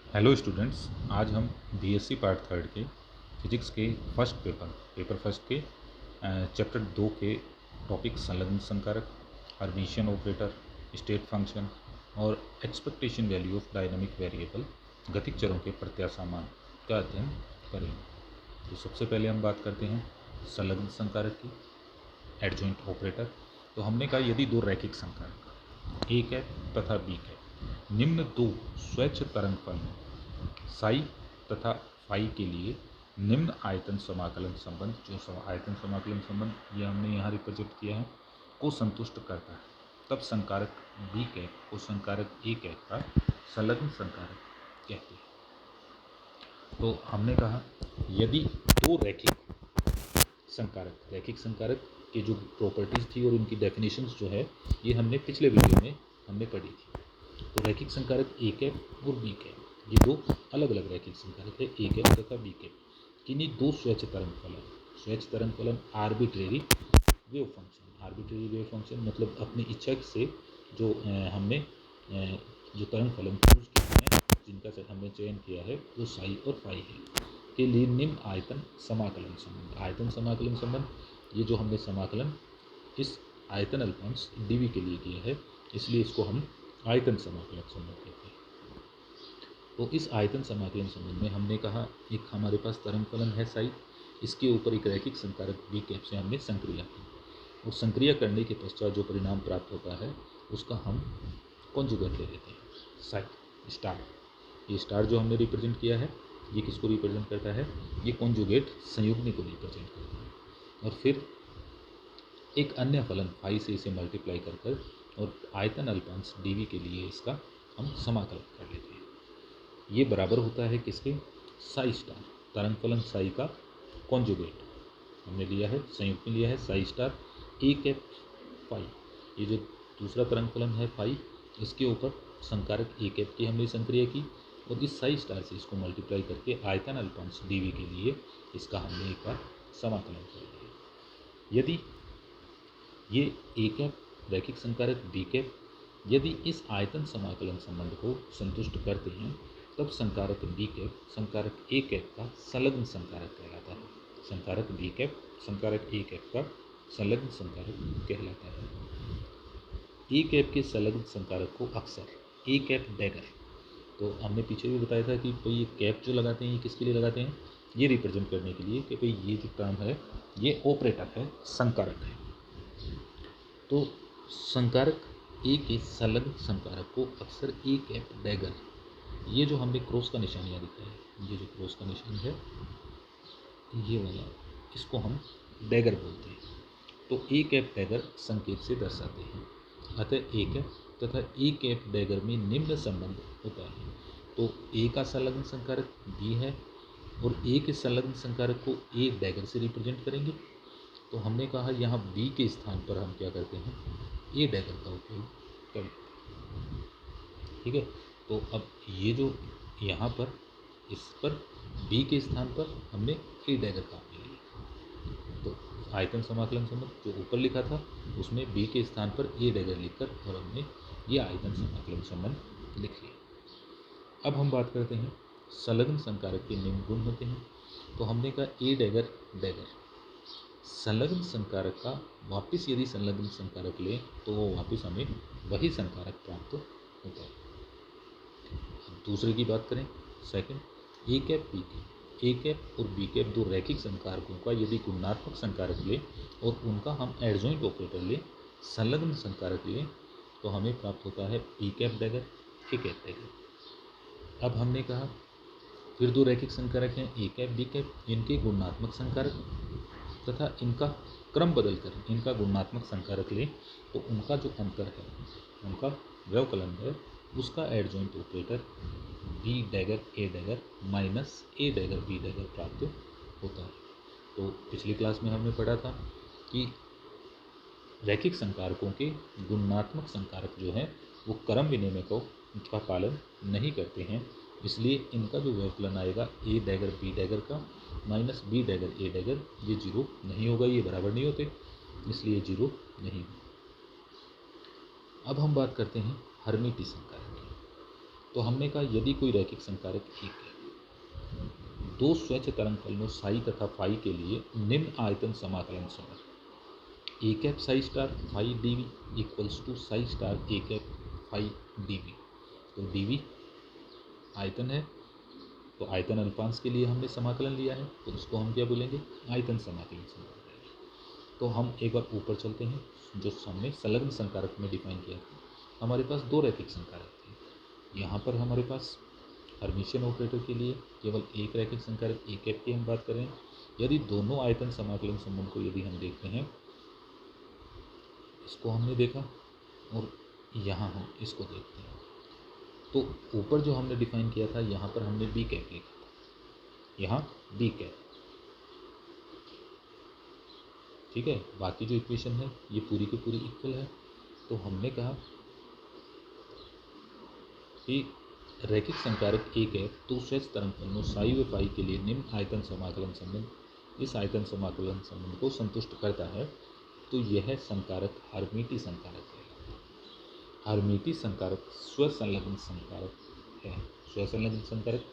Hello students, आज हम BSc part third के फिजिक्स के फर्स्ट पेपर फर्स्ट के चैप्टर 2 के टॉपिक संलग्न संकारक, हर्मिशियन ऑपरेटर, स्टेट फंक्शन और expectation value of dynamic variable गतिक चरों के प्रत्याशा मान का अध्ययन करेंगे। तो सबसे पहले हम बात करते हैं संलग्न संकारक की, एडजॉइंट ऑपरेटर। तो हमने कहा यदि दो रैखिक संकारक ए कैप तथा बी कैप निम्न दो स्वैच्छ तरंग फलन साई तथा फाई के लिए निम्न आयतन समाकलन संबंध, जो आयतन समाकलन संबंध ये हमने यहाँ रिप्रेजेंट किया है, को संतुष्ट करता है, तब संकारक बी कैप को संकारक ए कैप का संलग्न संकारक कहते हैं। तो हमने कहा यदि दो रैखिक संकारक के जो प्रॉपर्टीज़ थी और उनकी डेफिनेशंस जो है ये हमने पिछले वीडियो में हमने पढ़ी थी। तो रैखिक संकारक ए कैप और बी कैप, ये दो अलग अलग रैखिक संकारक है, ए कैप तथा बी कैप। किन्हीं दो स्वैच्छ तरंग फलन आर्बिट्रेरी वेव फंक्शन मतलब अपनी इच्छा से जो हमने जो तरंग फलन चूज किए हैं, जिनका हमने चयन किया है वो साई और फाई है, के लिए निम्न आयतन समाकलन संबंध, ये जो हमने समाकलन इस आयतन अल्पांश dv के लिए किया है, इसलिए इसको हम आयतन समाकलन संबंध कहते हैं। तो इस आयतन समाकलन संबंध में हमने कहा एक हमारे पास तरंग फलन है साई, इसके ऊपर एक रैखिक संकारक बी कैप से हमने संक्रिया की और संक्रिया करने के पश्चात जो परिणाम प्राप्त होता है उसका हम कॉन्जुगेट ले लेते हैं, साई स्टार। ये स्टार जो हमने रिप्रेजेंट किया है ये किसको रिप्रेजेंट करता है, ये कॉन्जुगेट संयुग्मी को रिप्रेजेंट करता है। और फिर एक अन्य फलन फाई से इसे मल्टीप्लाई कर और आयतन अल्पांश dv के लिए इसका हम समाकलन कर लेते हैं। ये बराबर होता है किसके, साई स्टार, तरंग फलन साई का कॉन्जुगेट हमने लिया है, संयुग्मी लिया है Sai star A cap phi. ये जो दूसरा तरंग फलन है फाई, इसके ऊपर संकारक ए कैप की हमने संक्रिया की और इस साई स्टार से इसको मल्टीप्लाई करके आयतन अल्पांश dv के लिए इसका हमने एक बार समाकलन कर लिया। यदि ये ए कैप रैखिक संकारक बी कैप यदि इस आयतन समाकलन संबंध को संतुष्ट करते हैं, तब संकारक बी कैप संकारक ए कैप का संलग्न संकारक कहलाता है। संकारक बी कैप संकारक ए कैप का संलग्न संकारक कहलाता है। ए कैप के संलग्न संकारक को अक्सर ए कैप डैगर, तो हमने पीछे भी बताया था कि भाई ये कैप जो लगाते हैं ये किसके लिए लगाते हैं, ये रिप्रेजेंट करने के लिए कि भाई ये जो टर्म है ये ऑपरेटर है, संकारक है। तो संकारक ए के संलग्न संकारक को अक्सर ए कैप डैगर, ये जो हमने क्रॉस का निशान यहाँ दिखा है, ये जो क्रॉस का निशान है ये वाला, इसको हम डैगर बोलते हैं। तो ए कैप डैगर संकेत से दर्शाते हैं। अतः ए कैप तथा ए कैप डैगर में निम्न संबंध होता है। तो ए का संलग्न संकारक बी है और ए के संलग्न संकारक को ए डैगर से रिप्रेजेंट करेंगे। तो हमने कहा यहाँ बी के स्थान पर हम क्या करते हैं, ए डैगर का उपयोग करें। ठीक है, तो अब ये जो यहाँ पर इस पर बी के स्थान पर हमने ए डैगर का उपयोग लिया। तो आयतन समाकलन संबंध जो ऊपर लिखा था उसमें बी के स्थान पर ए डैगर लिखकर और हमने ये आयतन समाकलन संबंध लिख लिया। अब हम बात करते हैं संलग्न संकारक के निम्न गुण होते हैं। तो हमने कहा ए डैगर डैगर संलग्न संकारक का वापस यदि संलग्न संकारक लें तो वो वापस हमें वही संकारक प्राप्त होता है। दूसरे की बात करें, second, A cap B cap, A cap और बी कैप दो रैखिक संकारकों का यदि गुणात्मक संकारक लें और उनका हम एडजॉइंट ऑपरेटर लें, संलग्न संकारक लें, तो हमें प्राप्त होता है B cap dagger A cap dagger. अब हमने कहा फिर दो रैखिक संकारक हैं ए कैप बी कैप, इनके गुणात्मक संकारक तथा इनका क्रम बदलकर इनका गुणात्मक संकारक लें तो उनका जो अंतर है, उनका व्यवकलन है, उसका एडजॉइंट ऑपरेटर बी डैगर ए डैगर माइनस ए डैगर बी डैगर प्राप्त होता है। तो पिछली क्लास में हमने पढ़ा था कि रैखिक संकारकों के गुणात्मक संकारक जो है वो क्रम विनिमय का पालन नहीं करते हैं, इसलिए इनका जो व्यवकलन आएगा ए डैगर बी डैगर का माइनस बी डैगर ए डैगर, ये जीरो नहीं होगा, ये बराबर नहीं होते, इसलिए जीरो नहीं होगा। अब हम बात करते हैं हर्मिटियन संकारक की। तो हमने कहा यदि कोई रैखिक संकारक एक है, दो स्वच्छ तरंग फलनों साई तथा फाई के लिए निम्न आयतन समाकलन संबंध A cap psi star phi d v equals to psi star A cap phi d v. तो डी वी आयतन है, तो आयतन अल्पांश के लिए हमने समाकलन लिया है, तो उसको हम क्या बोलेंगे, आयतन समाकलन संबंध। तो हम एक बार ऊपर चलते हैं, जो हमने संलग्न संकारक में डिफाइन किया था। हमारे पास दो रैखिक संकारक थे, यहाँ पर हमारे पास हर्मिशियन ऑपरेटर के लिए केवल एक रैखिक संकारक ए कैप की हम बात करें। यदि दोनों आयतन समाकलन संबंध को यदि हम देखते हैं, इसको हमने देखा और यहाँ हम इसको देखते हैं, तो ऊपर जो हमने डिफाइन किया था यहाँ पर हमने बी कैप लिखा था, यहाँ बी कैप, ठीक है। बाकी जो इक्वेशन है ये पूरी की पूरी इक्वल है। तो हमने कहा कि रैखिक संकारक एक है तो स्वच्छ तरंग फलनों साई व फाई के लिए निम्न आयतन समाकलन संबंध इस आयतन समाकलन संबंध को संतुष्ट करता है, तो यह संकारक हर्मिटी संकारक है। हर्मिटी संकारक स्वसंलग्न संकारक है। स्वसंलग्न संकारक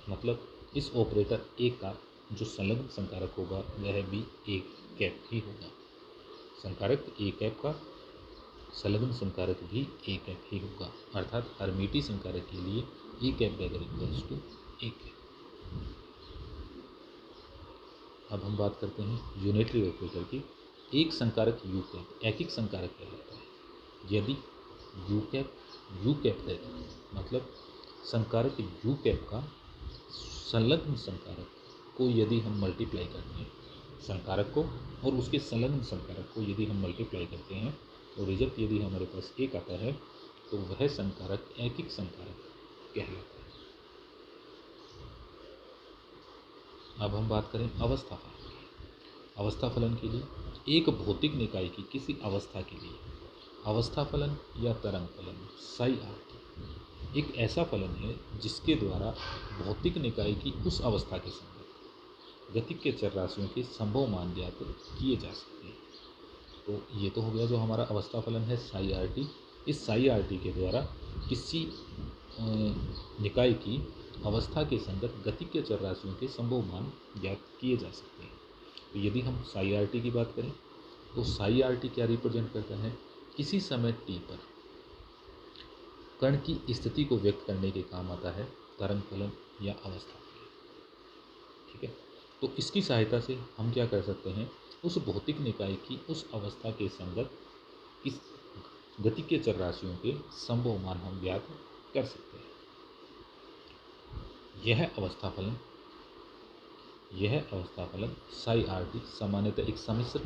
मतलब इस ऑपरेटर एक का जो संलग्न संकारक होगा वह भी एक कैप ही होगा। संकारक ए कैप का संलग्न संकारक भी ए कैप ही होगा, अर्थात हर्मिटी संकारक के लिए A cap dagger equals to A cap. अब हम बात करते हैं यूनिटरी ऑपरेटर की। एक संकारक यू कैप एकिक संकारक कहलाता है। यदि यू कैप है, मतलब संकारक यू कैप का संलग्न संकारक को यदि हम मल्टीप्लाई करते हैं, संकारक को और उसके संलग्न संकारक को यदि हम मल्टीप्लाई करते हैं, तो रिजल्ट यदि हमारे पास एक आता है, तो वह संकारक एकिक संकारक कहलाता है। अब हम बात करें अवस्था फलन की। अवस्था फलन के लिए एक भौतिक निकाय की किसी अवस्था के लिए अवस्था फलन या तरंग फलन साई आर एक ऐसा फलन है जिसके द्वारा भौतिक निकाय की उस अवस्था के संगत गतिक के चर राशियों के संभव मान ज्ञात किए जा सकते हैं। तो ये तो हो गया जो हमारा अवस्था फलन है साई आर टी। इस साई आर टी के द्वारा किसी निकाय की अवस्था के संगत गतिक के चर राशियों के संभव मान ज्ञात किए जा सकते हैं। तो यदि हम साई आर टी की बात करें, तो साई आर टी क्या रिप्रेजेंट करता है, किसी समय टी पर कण की स्थिति को व्यक्त करने के काम आता है तरंग फलन या अवस्था फलन, ठीक है। तो इसकी सहायता से हम क्या कर सकते हैं, उस भौतिक निकाय की उस अवस्था के संगत इस गति के चर राशियों के संभव मान हम ज्ञात कर सकते हैं। यह अवस्था फलन साई आर टी सामान्यतः एक सम्मिश्र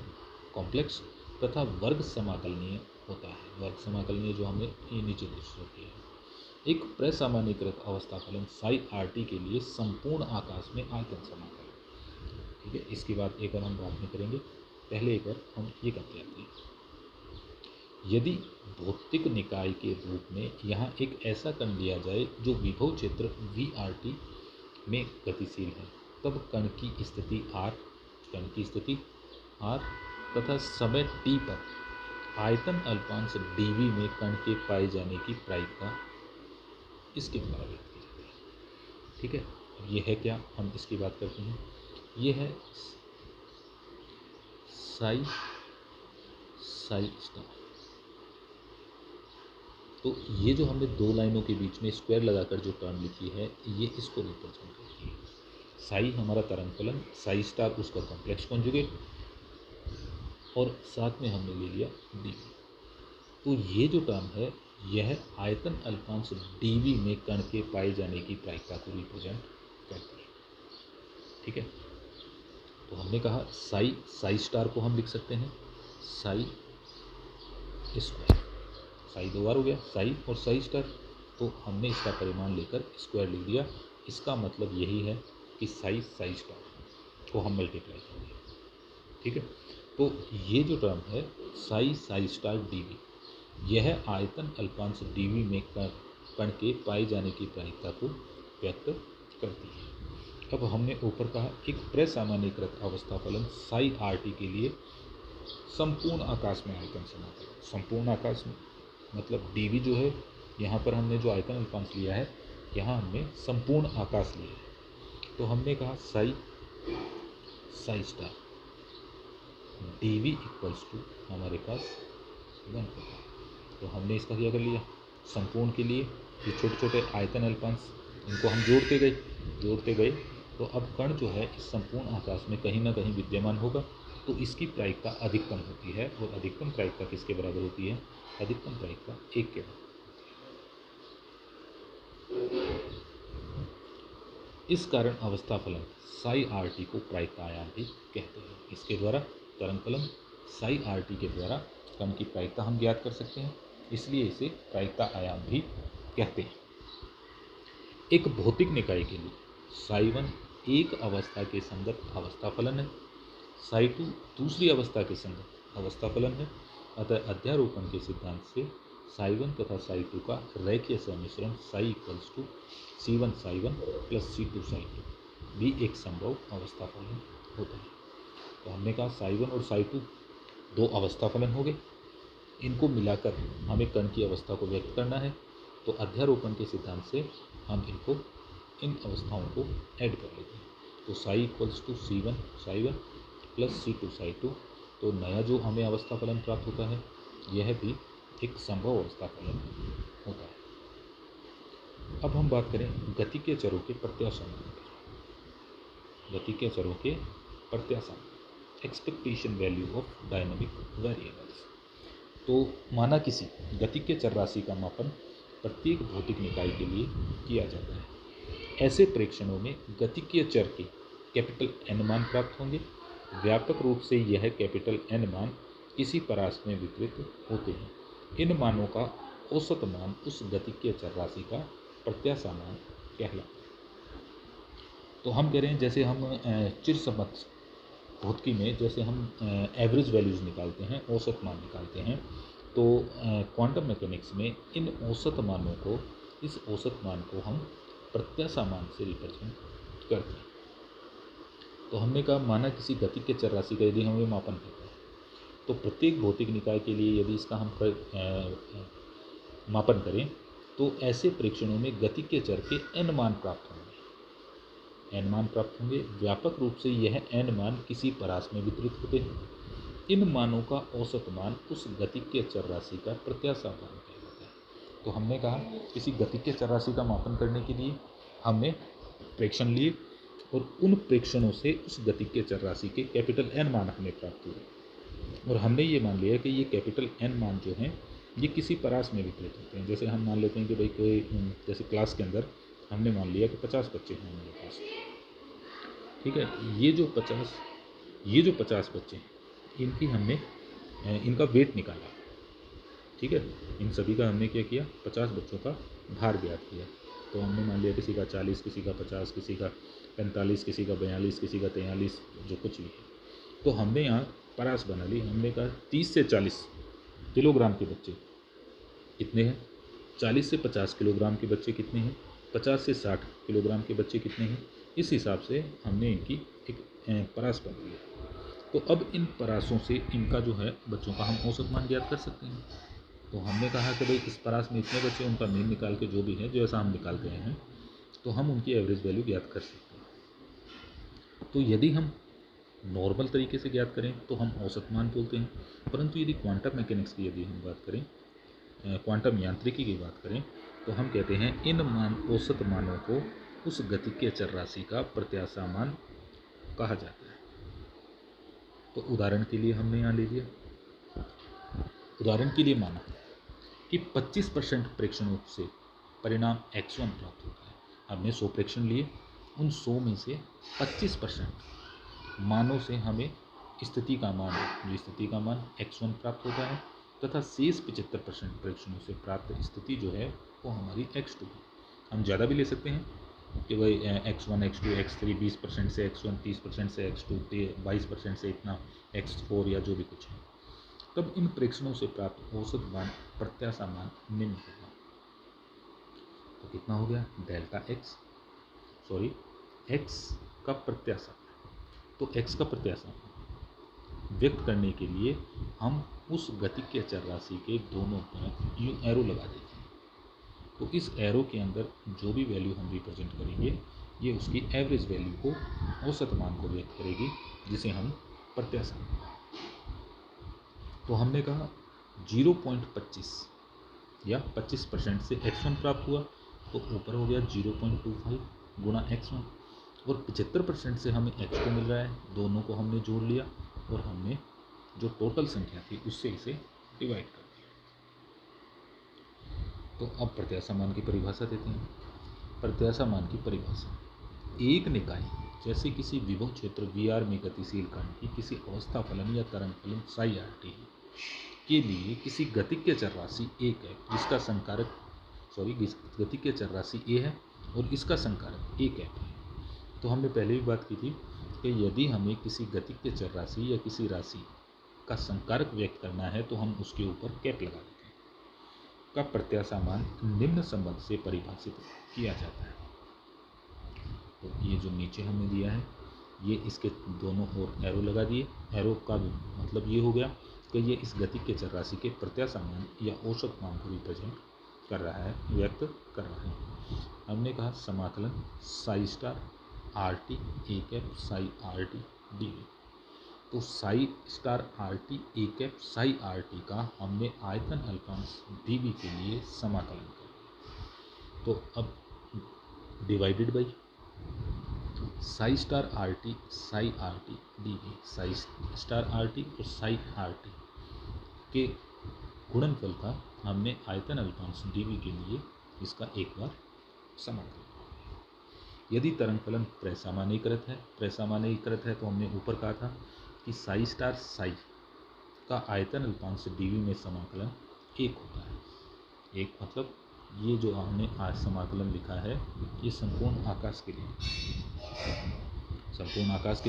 कॉम्प्लेक्स तथा वर्ग समाकलनीय होता है। वर्ग समाकलनीय जो हमने ये नीचे डिस्कस किया है। एक प्रसामान्यीकृत अवस्था फलन साई आर टी के लिए संपूर्ण आकाश में आयतन समाकलन, ठीक है। इसकी बात एक बार हम बाद में करेंगे, पहले एक बार हम ये करते आते हैं। यदि भौतिक निकाय के रूप में यहाँ एक ऐसा कण लिया जाए जो विभव क्षेत्र वी आर टी में गतिशील है, तब कण की स्थिति आर तथा समय टी पर आयतन अल्पांश dv में कण के पाए जाने की प्रायिकता इसके द्वारा व्यक्त की जाती है, ठीक है। अब ये है क्या, हम इसकी बात करते हैं। ये है साई स्टार। तो ये जो हमने दो लाइनों के बीच में स्क्वायर लगाकर जो टर्म लिखी है, ये इसको रिप्रेजेंट करती है। साई हमारा तरंग फलन, साई स्टार उसका कॉम्प्लेक्स कॉन्जुगेट, और साथ में हमने ले लिया डी। तो ये जो टर्म है यह आयतन अल्पांश dv में कण के पाए जाने की प्रायिकता को रिप्रेजेंट करती है, ठीक है। तो हमने कहा साई स्टार को हम लिख सकते हैं साई स्क्वायर, साई दो बार हो गया साई और साई स्टार, तो हमने इसका परिमाण लेकर स्क्वायर लिख दिया। इसका मतलब यही है कि साई स्टार को हम मल्टीप्लाई करेंगे, ठीक है। तो ये जो टर्म है साई स्टार dv, यह आयतन अल्पांश dv में कण के पाए जाने की प्रायिकता को व्यक्त करती है। अब हमने ऊपर कहा एक प्रसामान्यीकृत अवस्था फलन साई आर टी के लिए संपूर्ण आकाश में आयतन समाकलन। संपूर्ण आकाश में मतलब dv जो है, यहाँ पर हमने जो आयतन अल्पांश लिया है यहाँ हमने संपूर्ण आकाश लिया है। तो हमने कहा psi star dv equals to हमारे पास 1 होगा। तो हमने इसका क्या कर लिया, संपूर्ण के लिए ये छोटे छोटे आयतन अल्पांश इनको हम जोड़ते गए। तो अब कण जो है इस संपूर्ण आकाश में कहीं ना कहीं विद्यमान होगा, तो इसकी प्रायिकता अधिकतम होती है। और अधिकतम प्रायिकता किसके बराबर होती है, अधिकतम प्रायिकता 1 के बराबर। इस कारण अवस्था फलन साई आर टी को प्रायिकता आयाम भी कहते हैं। इसके द्वारा तरंग फलन साई आर टी के द्वारा कण की प्रायिकता हम ज्ञात कर सकते हैं, इसलिए इसे प्रायिकता आयाम भी कहते हैं। एक भौतिक निकाय के लिए साई 1 एक अवस्था के संगत अवस्था फलन है, साई 2 दूसरी अवस्था के संगत अवस्था फलन है। अतः अध्यारोपण के सिद्धांत से साई 1 तथा साई 2 का रैखिक सम्मिश्रण psi equals to C1 psi 1 plus C2 psi 2 भी एक संभव अवस्था फलन होता है। तो हमने कहा साई 1 और साई 2 दो अवस्था फलन हो गए, इनको मिलाकर हमें कण की अवस्था को व्यक्त करना है। तो अध्यारोपण के सिद्धांत से हम इन अवस्थाओं को ऐड कर लेते हैं। तो psi equals to C1 psi 1 plus C2 psi 2। तो नया जो हमें अवस्था फलन प्राप्त होता है यह भी एक संभव अवस्था फलन होता है। अब हम बात करें गतिकीय चरों के प्रत्याशान की। गतिकीय चरों के प्रत्याशान, expectation value of dynamic variables. तो माना किसी गतिकीय चर राशि का मापन प्रत्येक भौतिक निकाय के लिए किया जाता है। ऐसे प्रेक्षणों में गतिकीय चर के कैपिटल N मान प्राप्त होंगे। व्यापक रूप से यह कैपिटल N मान किसी परास में वितरित होते हैं। इन मानों का औसत मान उस गतिकीय चर राशि का प्रत्याशा मान कहलाता है। तो हम कह रहे हैं जैसे हम चिरसम्मत भौतिकी में जैसे हम एवरेज वैल्यूज़ निकालते हैं, औसत मान निकालते हैं, तो क्वांटम मैकेनिक्स में इन औसत मानों को, इस औसत मान को हम प्रत्याशा मान से रिप्रेजेंट करते हैं। तो हमने कहा माना किसी गतिकीय चर राशि का यदि हमें मापन करना है, तो प्रत्येक भौतिक निकाय के लिए यदि इसका हम मापन करें तो ऐसे प्रेक्षणों में गतिकीय चर के n मान प्राप्त होंगे। n मान प्राप्त होंगे। व्यापक रूप से यह n मान किसी परास में वितरित होते हैं। इन मानों का औसत मान उस गतिकीय चर राशि का प्रत्याशा मान कहलाता है। तो हमने कहा किसी गतिकीय चर राशि का मापन करने के लिए हमने प्रेक्षण लिए और उन प्रेक्षणों से उस गतिकीय चर राशि के कैपिटल N मान हमें प्राप्त हुए, और हमने ये मान लिया कि ये कैपिटल N मान जो हैं ये किसी परास में वितरित होते हैं। जैसे हम मान लेते हैं कि भाई कोई जैसे क्लास के अंदर हमने मान लिया कि 50 बच्चे हैं हमारे पास, ठीक है। ये जो 50 बच्चे हैं इनकी हमने इनका वेट निकाला, ठीक है। इन सभी का हमने क्या किया, 50 बच्चों का भार ज्ञात किया। तो हमने मान लिया किसी का 40, किसी का 50, किसी का 45, किसी का 42, किसी का 43, जो कुछ भी है। तो हमने यहाँ परास बना ली। हमने कहा 30 से 40 किलोग्राम के बच्चे कितने हैं, 40 से 50 किलोग्राम के बच्चे कितने हैं, 50 से 60 किलोग्राम के बच्चे कितने हैं। इस हिसाब से हमने इनकी एक परास बना लिया। तो अब इन परासों से इनका जो है बच्चों का हम औसत मान ज्ञात कर सकते हैं। तो हमने कहा कि भाई इस परास में इतने बच्चे, उनका मीन निकाल के जो भी है, जो ऐसा हम निकाल गए हैं, तो हम उनकी एवरेज वैल्यू ज्ञात कर सकते हैं। तो यदि हम नॉर्मल तरीके से ज्ञात करें तो हम औसत मान बोलते हैं, परंतु यदि क्वांटम मैकेनिक्स की यदि हम बात करें, क्वांटम यांत्रिकी की बात करें, तो हम कहते हैं इन औसत मानों को उस गतिकीय चर राशि का प्रत्याशा मान कहा जाता है। तो उदाहरण के लिए हमने यहाँ ले लिया, उदाहरण के लिए माना कि 25% प्रेक्षणों से परिणाम x1 प्राप्त होता है। हमने 100 प्रेक्षण लिए, उन 100 में से 25% मानों से हमें स्थिति का मान x1 प्राप्त होता है, तथा शेष 75% प्रेक्षणों से प्राप्त स्थिति जो है वो हमारी x2 है। हम ज़्यादा भी ले सकते हैं कि भाई x1, x2, x3 20% से x1, 30% से x2, 22% से इतना x4 या जो भी कुछ है। तब इन प्रेक्षणों से प्राप्त औसत मान प्रत्याशा मान निम्न होगा। तो कितना हो गया, डेल्टा x का प्रत्याशा। तो x का प्रत्याशा व्यक्त करने के लिए हम उस गतिकीय चर राशि के दोनों तरफ यूं एरो लगा देते हैं। तो इस एरो के अंदर जो भी वैल्यू हम रिप्रेजेंट करेंगे ये उसकी एवरेज वैल्यू को, औसत मान को व्यक्त करेगी, जिसे हम प्रत्याशा। तो हमने कहा 0.25 या 25% से x1 प्राप्त हुआ, तो ऊपर हो गया 0.25 गुणा x1, और 75% से हमें x को मिल रहा है, दोनों को हमने जोड़ लिया और हमने जो टोटल संख्या थी उससे इसे डिवाइड कर दिया। तो अब प्रत्याशा मान की परिभाषा देते हैं। प्रत्याशा मान की परिभाषा, एक निकाय जैसे किसी विभव क्षेत्र VR में गतिशील कण की किसी अवस्था फलन या तरंग फलन साई RT के लिए किसी गतिज्ञ चर राशि एक है जिसका संकारक गतिज्ञ चर राशि a है और इसका संकारक एक है। तो हमने पहले भी बात की थी कि यदि हमें किसी गतिज्ञ चर राशि या किसी राशि का संकारक व्यक्त करना है तो हम उसके ऊपर कैप लगा देते हैं। का प्रत्याशा मान निम्न संबंध से परिभाषित किया जाता है। तो ये जो नीचे हमने दिया है ये इसके दोनों ओर एरो लगा दिए। एरो का मतलब ये हो गया कि ये इस गति के चर राशि के प्रत्याशा मान या औसत मान को रिप्रेजेंट कर रहा है, व्यक्त कर रहा है। हमने कहा समाकलन Sai star RT a cap Sai RT dv। तो psi star RT a cap Sai RT का हमने आयतन अल्पांश dv के लिए समाकलन कर। तो अब divided by Sai star RT Sai RT dv, Sai star RT और साई RT के गुणनफल का हमने आयतन अल्पांश dv के लिए इसका एक बार समाकलन। यदि तरंग फलन प्रसामान्यीकृत है तो हमने ऊपर कहा था कि साई स्टार साई का आयतन अल्पांश dv में समाकलन एक होता है। एक मतलब ये जो हमने आज समाकलन लिखा है ये संपूर्ण आकाश के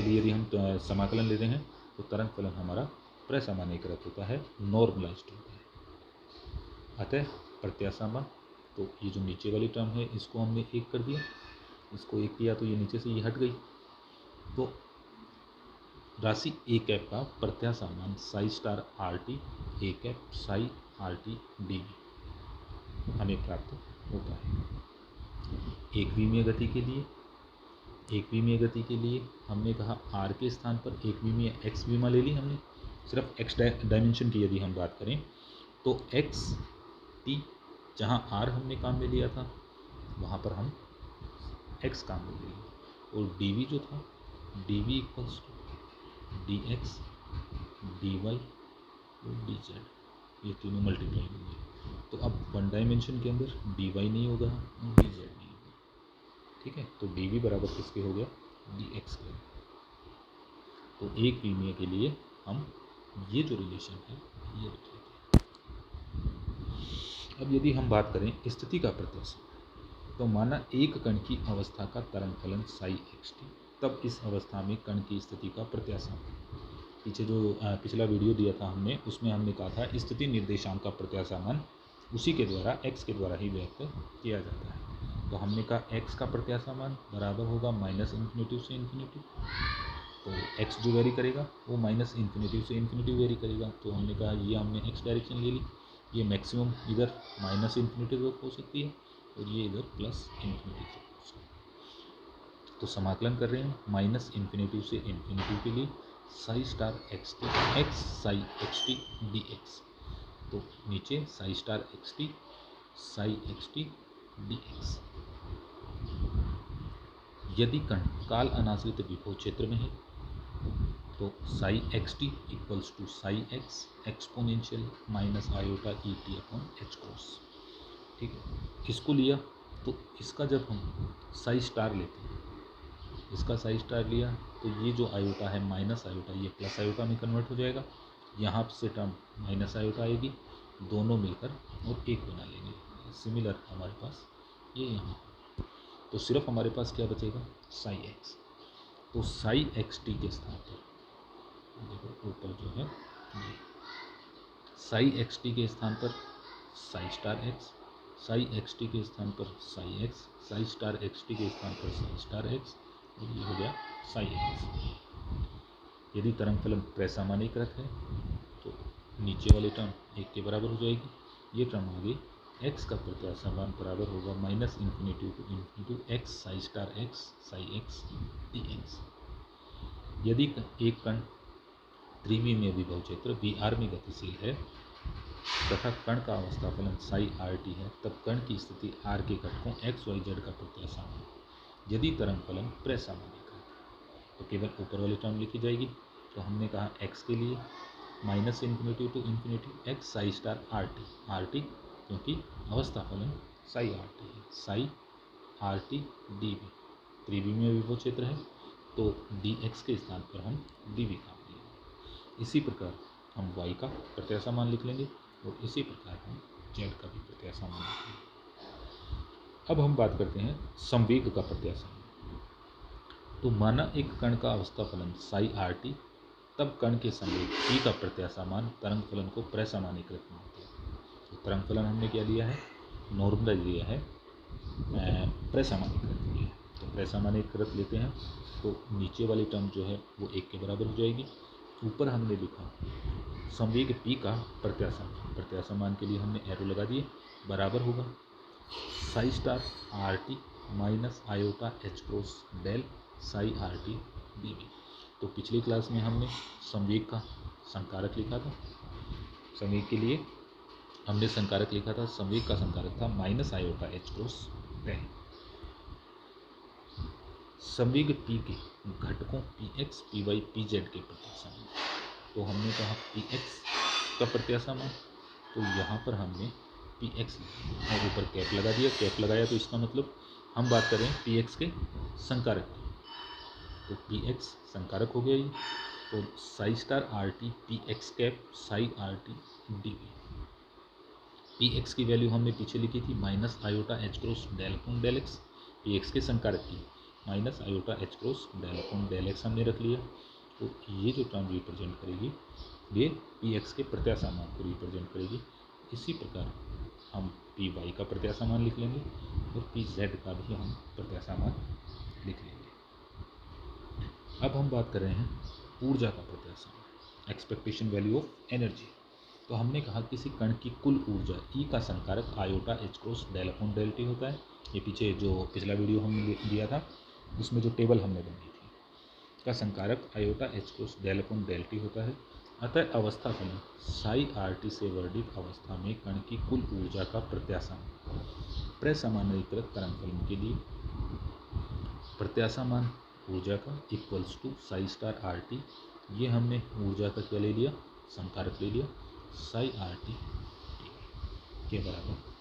लिए यदि हम समाकलन लेते हैं तो तरंग फलन हमारा प्रसामान्यीकृत होता है, नॉर्मलाइज्ड होता है। अतः प्रत्याशा मान, तो ये जो नीचे वाली टर्म है इसको हमने एक कर दिया, इसको एक किया तो ये नीचे से ये हट गई। तो राशि a कैप का प्रत्याशा मान Sai star RT a cap Sai RT dv हमें प्राप्त होता है। एक विमीय गति के लिए हमने कहा r के स्थान पर एक विमीय x विमा ले ली हमने। सिर्फ x डायमेंशन की यदि हम बात करें तो x t, जहाँ r हमने काम में लिया था वहाँ पर हम x काम में ले लिया, और dv जो था dv equals to dx dy और dz, ये तीनों मल्टीप्लाई होंगे। तो अब वन डायमेंशन के अंदर dy नहीं होगा और dz नहीं होगा, ठीक है। तो dv बराबर किसके हो गया, dx के। तो एक विमीय के लिए हम ये जो रिलेशन है ये रख लेते हैं। अब यदि हम बात करें स्थिति का प्रत्याशा, तो माना एक कण की अवस्था का तरंग फलन साई xt, तब इस अवस्था में कण की स्थिति का प्रत्याशा। पीछे जो पिछला वीडियो दिया था हमने उसमें हमने कहा था स्थिति निर्देशांक का प्रत्याशा मान उसी के द्वारा x के द्वारा ही व्यक्त किया जाता है। तो हमने कहा x का प्रत्याशा मान बराबर होगा -∞ से इन्फिनिटी। तो x जो वेरी करेगा वो -∞ से इन्फिनिटी वेरी करेगा। तो हमने कहा ये हमने x डायरेक्शन ले ली, ये मैक्सिमम इधर -∞ तक हो सकती है और ये इधर +∞ तक हो सकती है। तो समाकलन कर रहे हैं -∞ से इन्फिनिटी के लिए Sai star xt x Sai xt dx। तो नीचे Sai star xt Sai xt dx। यदि कण काल अनाश्रित विभव क्षेत्र में है तो psi xt equals to psi x exponential -iota et upon h cross, ठीक है। इसको लिया तो इसका जब हम साई स्टार लेते हैं, इसका साई स्टार लिया तो ये जो आयोटा है माइनस आयोटा ये प्लस आयोटा में कन्वर्ट हो जाएगा। यहाँ से टर्म माइनस आयोटा आएगी, दोनों मिलकर और एक बना लेंगे। सिमिलर हमारे पास ये यहाँ, तो सिर्फ हमारे पास क्या बचेगा साई एक्स। तो साई एक्स टी के स्थान पर देखो ऊपर जो है ये साई एक्स टी के स्थान पर Sai star x, psi x T के स्थान पर Sai x, psi star x T के स्थान पर साई स्टार एक्स, और ये हो गया साई एक्स। यदि तरंग फलन प्रसामान्यीकृत है तो नीचे वाली टर्म एक के बराबर हो जाएगी, ये टर्म आ गई एक्स का प्रत्याशा मान बराबर होगा minus infinity to infinity x psi star x psi x d x. यदि एक कण त्रिवी में विभव क्षेत्र वी आर में गतिशील है तथा कण का अवस्था फलन साई आर टी है, तब कण की स्थिति आर के घटकों एक्स वाई जेड का प्रत्याशा मान यदि तरंग फलन प्रसामान्यिक है तो केवल ऊपर वाली टर्म लिखी जाएगी। तो हमने कहा एक्स के लिए minus infinity to infinity x psi star r t क्योंकि अवस्था फलन साई आर टी है, psi r t d v त्रिवी में विभव क्षेत्र है तो डी एक्स के स्थान पर हम डी वी का मान लेंगे। इसी प्रकार हम y का प्रत्याशा मान लिख लेंगे और इसी प्रकार हम z का भी प्रत्याशा मान लिख लेंगे। अब हम बात करते हैं संवेग का प्रत्याशा। तो माना एक कण का अवस्था फलन साई आर टी, तब कण के संवेग p का प्रत्याशा मान तरंग फलन को प्रसामान्यीकृत मानते हैं। तो तरंग फलन हमने क्या लिया है, नॉर्मल लिया है, प्रसामान्यीकृत लिया है। तो प्रसामान्यीकृत लेते हैं तो नीचे वाली टर्म जो है वो 1 के बराबर हो जाएगी। ऊपर हमने लिखा संवेग p का प्रत्याशा मान के लिए हमने एरो लगा दिए, बराबर होगा psi star r t minus iota h cross del psi r t d v. तो पिछली क्लास में हमने संवेग का संकारक लिखा था, संवेग के लिए हमने संकारक लिखा था, संवेग का संकारक था minus iota h cross del. संवेग p के घटकों p x p y p z के प्रत्याशा मान। तो हमने कहा पी एक्स का प्रत्याशा मान, तो यहाँ पर हमने पी एक्स और ऊपर कैप लगा दिया, कैप लगाया तो इसका मतलब हम बात कर रहे हैं पी एक्स के संकारक की। तो पी एक्स संकारक हो गया ये, तो psi star r t p x cap psi r t d v. P x की वैल्यू हमने पीछे लिखी थी minus iota h cross del upon del x, p x के संकारक की minus iota h cross del upon del x हमने रख लिया। तो ये जो टर्म रिप्रेजेंट करेगी ये पी एक्स के प्रत्याशा मान को रिप्रेजेंट करेगी। इसी प्रकार हम पी वाई का प्रत्याशा मान लिख लेंगे और पी जेड का भी हम प्रत्याशा मान लिख लेंगे। अब हम बात कर रहे हैं ऊर्जा का प्रत्याशा, एक्सपेक्टेशन वैल्यू ऑफ एनर्जी। तो हमने कहा किसी कण की कुल ऊर्जा ई का संकारक iota h cross del upon del t होता है। ये पीछे जो पिछला वीडियो हमने दिया था उसमें जो टेबल हमने बनाई थी, का संकारक iota h cross del upon del t होता है। अतः अवस्था फलन साई आर टी से वर्णित अवस्था में कण की कुल ऊर्जा का प्रत्याशा प्रसामान्यीकृत तरंग फलन के लिए प्रत्याशा मान ऊर्जा का equals to psi star r t, ये हमने ऊर्जा का क्या ले लिया, संकारक ले लिया, साई आर टी के बराबर